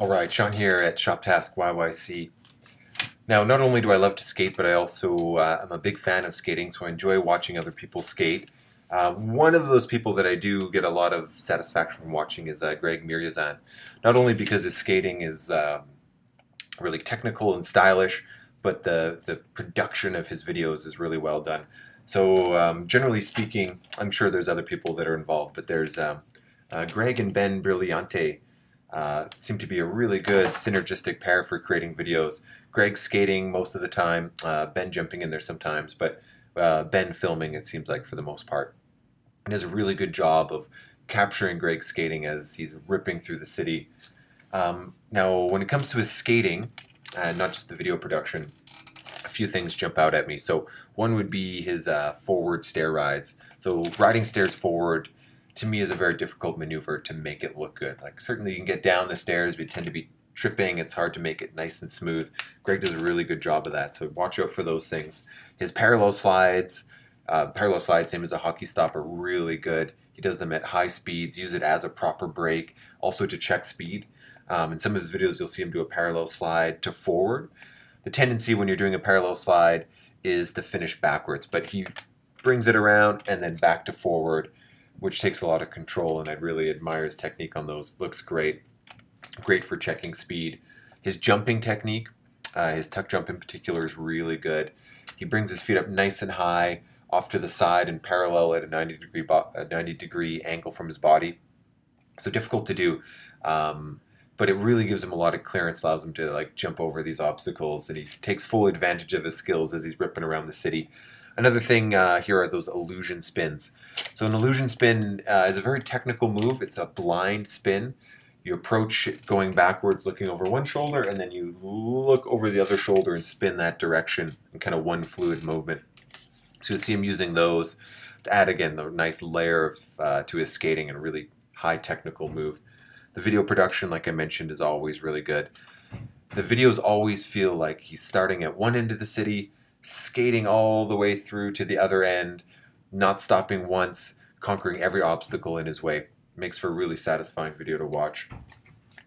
Alright, Sean here at Shop Task YYC. Now, not only do I love to skate, but I also am a big fan of skating, so I enjoy watching other people skate. One of those people that I do get a lot of satisfaction from watching is Greg Mirzoyan. Not only because his skating is really technical and stylish, but the production of his videos is really well done. So generally speaking, I'm sure there's other people that are involved, but there's Greg and Ben Brillante. Seem to be a really good synergistic pair for creating videos. Greg skating most of the time, Ben jumping in there sometimes, but Ben filming, it seems like, for the most part. And does a really good job of capturing Greg skating as he's ripping through the city. Now, when it comes to his skating, not just the video production, a few things jump out at me. So one would be his forward stair rides. So riding stairs forward, to me, is a very difficult maneuver to make it look good. Like, certainly you can get down the stairs, but you tend to be tripping. It's hard to make it nice and smooth. Greg does a really good job of that, so watch out for those things. His parallel slides, same as a hockey stop, are really good. He does them at high speeds, use it as a proper brake, also to check speed. In some of his videos, you'll see him do a parallel slide to forward. The tendency when you're doing a parallel slide is to finish backwards, but he brings it around and then back to forward, which takes a lot of control, and I really admire his technique on those. Looks great. Great for checking speed. His jumping technique, his tuck jump in particular, is really good. He brings his feet up nice and high, off to the side and parallel at a 90-degree angle from his body. So difficult to do, but it really gives him a lot of clearance, allows him to jump over these obstacles, and he takes full advantage of his skills as he's ripping around the city. Another thing here are those illusion spins. So an illusion spin is a very technical move. It's a blind spin. You approach going backwards, looking over one shoulder, and then you look over the other shoulder and spin that direction in kind of one fluid movement. So you'll see him using those to add, again, the nice layer of, to his skating, and a really high technical move. The video production, like I mentioned, is always really good. The videos always feel like he's starting at one end of the city, skating all the way through to the other end, not stopping once, conquering every obstacle in his way. Makes for a really satisfying video to watch.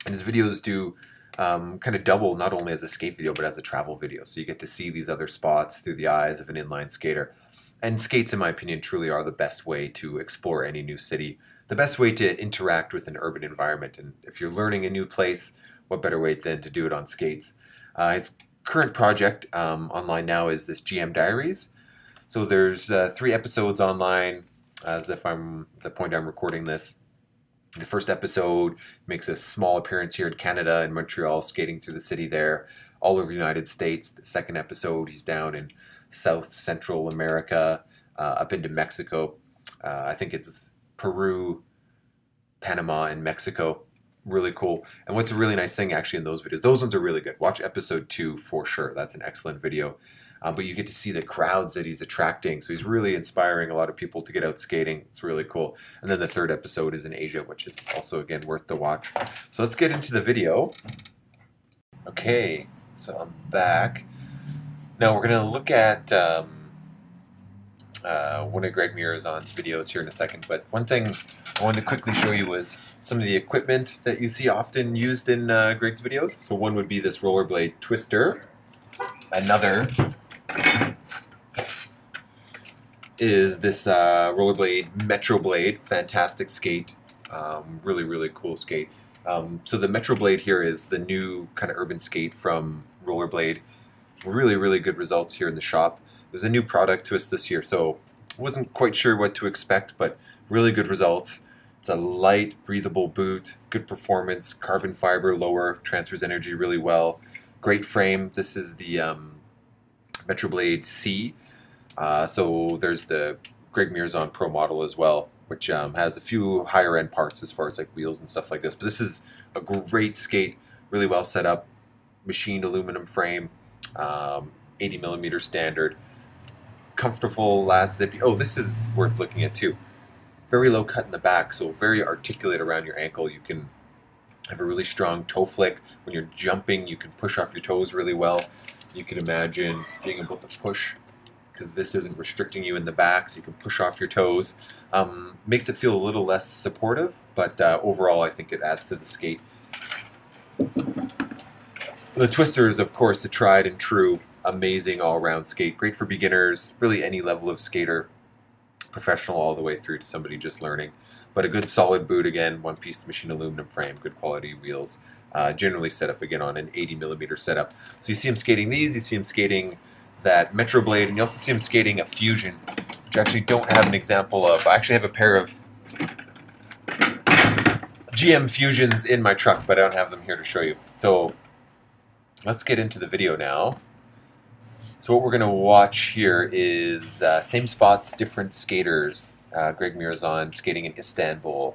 And his videos do kind of double, not only as a skate video, but as a travel video. So you get to see these other spots through the eyes of an inline skater. And skates, in my opinion, truly are the best way to explore any new city, the best way to interact with an urban environment. And if you're learning a new place, what better way than to do it on skates? His current project online now is this Diaries. So there's 3 episodes online as if I'm the point I'm recording this. The first episode makes a small appearance here in Canada and Montreal, skating through the city there, all over the United States. The second episode, he's down in South Central America, up into Mexico. I think it's Peru, Panama, and Mexico. Really cool. And what's a really nice thing actually in those videos, those ones are really good. Watch episode 2 for sure. That's an excellent video. But you get to see the crowds that he's attracting. So he's really inspiring a lot of people to get out skating. It's really cool. And then the third episode is in Asia, which is also, again, worth the watch. So let's get into the video. Okay, so I'm back. Now we're going to look at one of Greg Mirzoyan's videos here in a second. But one thing I wanted to quickly show you was some of the equipment that you see often used in Greg's videos. So one would be this rollerblade twister. Another is this Rollerblade Metro Blade. Fantastic skate. Really, really cool skate. So the Metro Blade here is the new kind of urban skate from Rollerblade. Really, really good results here in the shop. There's a new product to us this year, so I wasn't quite sure what to expect, but really good results. It's a light, breathable boot, good performance, carbon fiber, lower, transfers energy really well. Great frame. This is the Metro Blade C. So there's the Greg Mirzoyan Pro model as well, which has a few higher end parts as far as wheels and stuff like this. But this is a great skate, really well set up, machined aluminum frame, 80mm standard, comfortable last zippy. Oh, this is worth looking at too. Very low cut in the back, so very articulate around your ankle. You can have a really strong toe flick. When you're jumping, you can push off your toes really well. You can imagine being able to push, because this isn't restricting you in the back, so you can push off your toes. Makes it feel a little less supportive, but overall I think it adds to the skate. The Twister is, of course, the tried and true, amazing all-around skate. Great for beginners, really any level of skater, professional all the way through to somebody just learning. But a good solid boot, again, one-piece machine aluminum frame, good quality wheels. Generally set up, again, on an 80mm setup. So you see him skating these, you see him skating that Metro Blade, and you also see him skating a Fusion, which I actually don't have an example of. I actually have a pair of GM Fusions in my truck, but I don't have them here to show you. So let's get into the video now. So what we're going to watch here is same spots, different skaters. Greg Mirzoyan skating in Istanbul.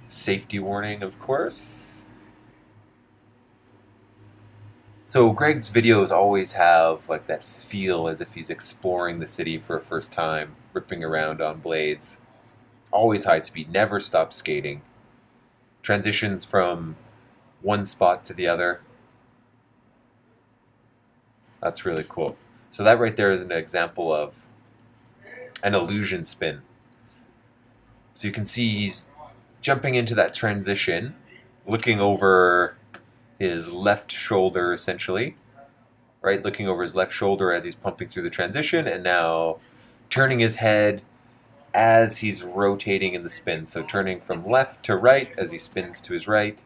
Safety warning, of course. So Greg's videos always have like that feel as if he's exploring the city for a first time, ripping around on blades. Always high speed, never stops skating. Transitions from one spot to the other. That's really cool. So that right there is an example of an illusion spin. So you can see he's jumping into that transition, looking over his left shoulder essentially, right? Looking over his left shoulder as he's pumping through the transition, and now turning his head as he's rotating in the spin. So turning from left to right as he spins to his right.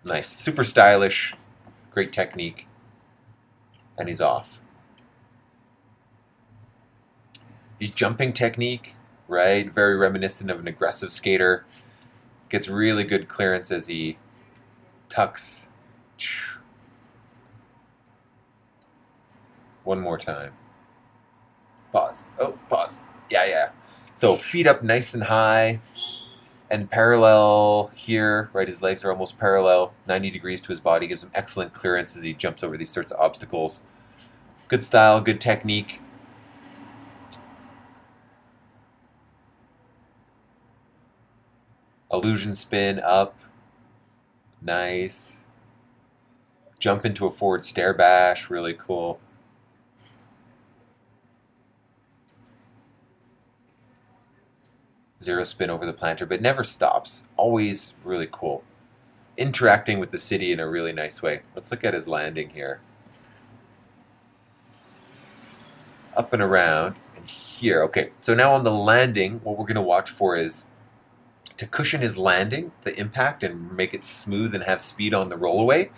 Nice. Super stylish. Great technique. And he's off. His jumping technique, right? Very reminiscent of an aggressive skater. Gets really good clearance as he tucks. One more time. Pause. Oh, pause. Yeah. So feet up nice and high and parallel here, right? His legs are almost parallel, 90 degrees to his body. Gives him excellent clearance as he jumps over these sorts of obstacles. Good style, good technique. Illusion spin up. Nice. Jump into a forward stair bash, really cool. Zero spin over the planter, but never stops. Always really cool. Interacting with the city in a really nice way. Let's look at his landing here. So up and around, and here. Okay, so now on the landing, what we're going to watch for is to cushion his landing, the impact, and make it smooth and have speed on the rollaway.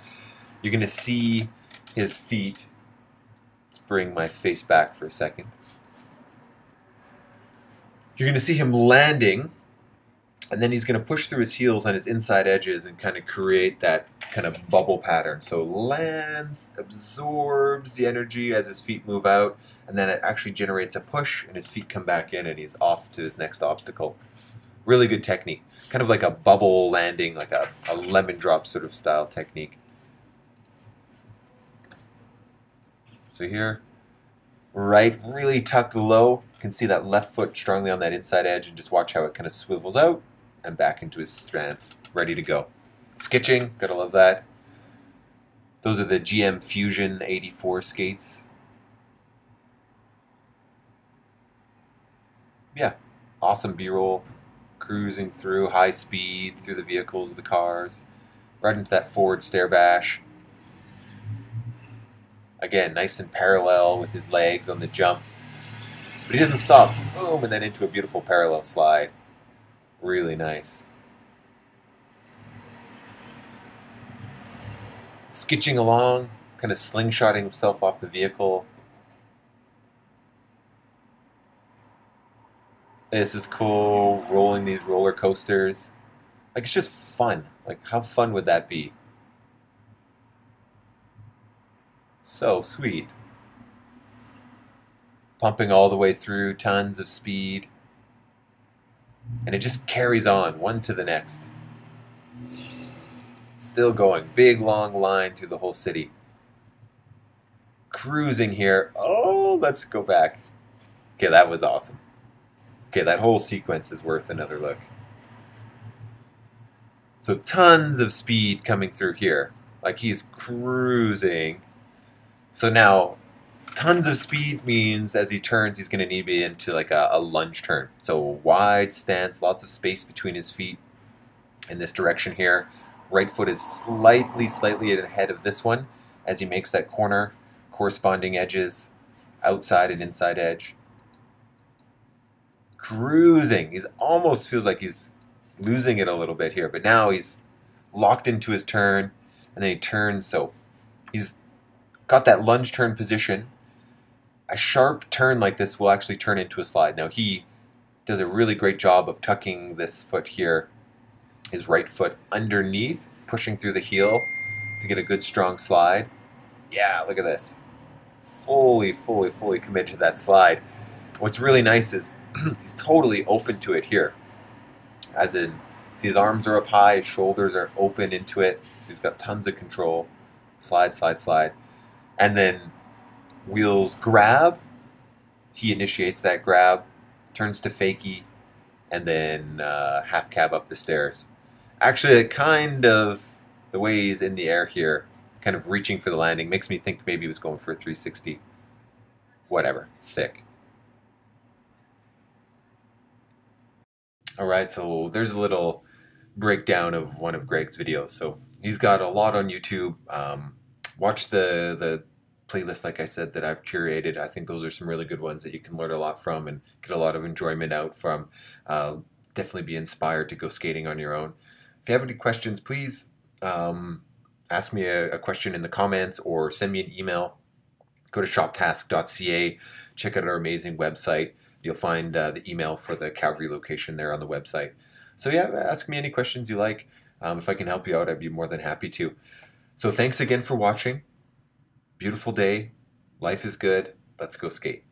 You're going to see his feet. Let's bring my face back for a second. You're going to see him landing, and then he's going to push through his heels on his inside edges and kind of create that kind of bubble pattern. So lands, absorbs the energy as his feet move out, and then it actually generates a push, and his feet come back in, and he's off to his next obstacle. Really good technique. Kind of like a bubble landing, like a lemon drop sort of style technique. So here, right, really tucked low. You can see that left foot strongly on that inside edge, and just watch how it kind of swivels out and back into his stance, ready to go. Sketching, gotta love that. Those are the GM Fusion 84 skates. Yeah, awesome B-roll. Cruising through high speed, through the vehicles, the cars, right into that forward stair bash. Again, nice and parallel with his legs on the jump. But he doesn't stop. Boom, and then into a beautiful parallel slide. Really nice. Skitching along, kind of slingshotting himself off the vehicle. This is cool, rolling these roller coasters. Like, it's just fun. Like, how fun would that be? So sweet. Pumping all the way through, tons of speed. And it just carries on, one to the next. Still going, big long line through the whole city. Cruising here. Oh, let's go back. Okay, that was awesome. Okay, that whole sequence is worth another look. So tons of speed coming through here. Like, he's cruising. So now, tons of speed means as he turns, he's going to need to be into like a lunge turn. So wide stance, lots of space between his feet in this direction here. Right foot is slightly ahead of this one as he makes that corner, corresponding edges, outside and inside edge. Cruising. He's almost feels like he's losing it a little bit here, but now he's locked into his turn, and then he turns, so he's got that lunge turn position. A sharp turn like this will actually turn into a slide. Now he does a really great job of tucking this foot here, his right foot underneath, pushing through the heel to get a good strong slide. Yeah, look at this. Fully committed to that slide. What's really nice is he's totally open to it here. As in, see his arms are up high, his shoulders are open into it, so he's got tons of control. Slide, slide, slide. And then wheels grab, he initiates that grab, turns to fakie, and then half cab up the stairs. Actually, kind of, the way he's in the air here, kind of reaching for the landing, makes me think maybe he was going for a 360. Whatever, sick. Alright, so there's a little breakdown of one of Greg's videos. So he's got a lot on YouTube. Watch the playlist, like I said, that I've curated. I think those are some really good ones that you can learn a lot from and get a lot of enjoyment out from. Definitely be inspired to go skating on your own. If you have any questions, please ask me a question in the comments or send me an email. Go to shoptask.ca, check out our amazing website. You'll find the email for the Calgary location there on the website. So yeah, ask me any questions you like. If I can help you out, I'd be more than happy to. So thanks again for watching. Beautiful day. Life is good. Let's go skate.